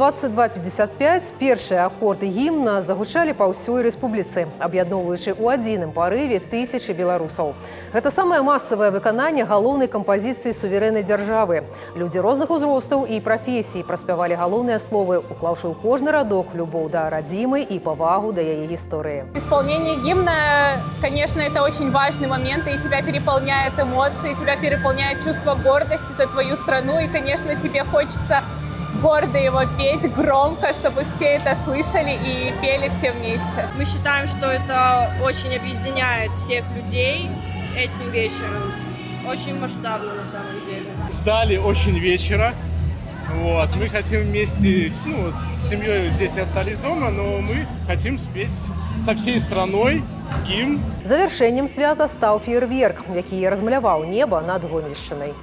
22:55 першыя акорды гімна загучалі па ўсёй рэспубліцы, аб'ядноўваючы ў адзіным парыве тысячы беларусаў. Гэта самае масавае выкананне галоўнай кампазіцыі суверэннай дзяржавы. Людзі розных узростаў і прафесій праспявалі галоўныя словы, уклаўшы ў кожны радок любоў да радзімы і павагу да яе гісторыі. Исполнение гимна, конечно, это очень важный момент, и тебя переполняет эмоции, тебя переполняет чувство гордости за твою страну, и, конечно, тебе хочется гордо его петь, громко, чтобы все это слышали и пели все вместе. Мы считаем, что это очень объединяет всех людей этим вечером. Очень масштабно на самом деле. Ждали очень вечера. Вот. Мы хотим вместе, с семьей, дети остались дома, но мы хотим спеть со всей страной гимн. Завяршэннем свята стаў феерверк, які размаляваў неба над Гомельшчынай.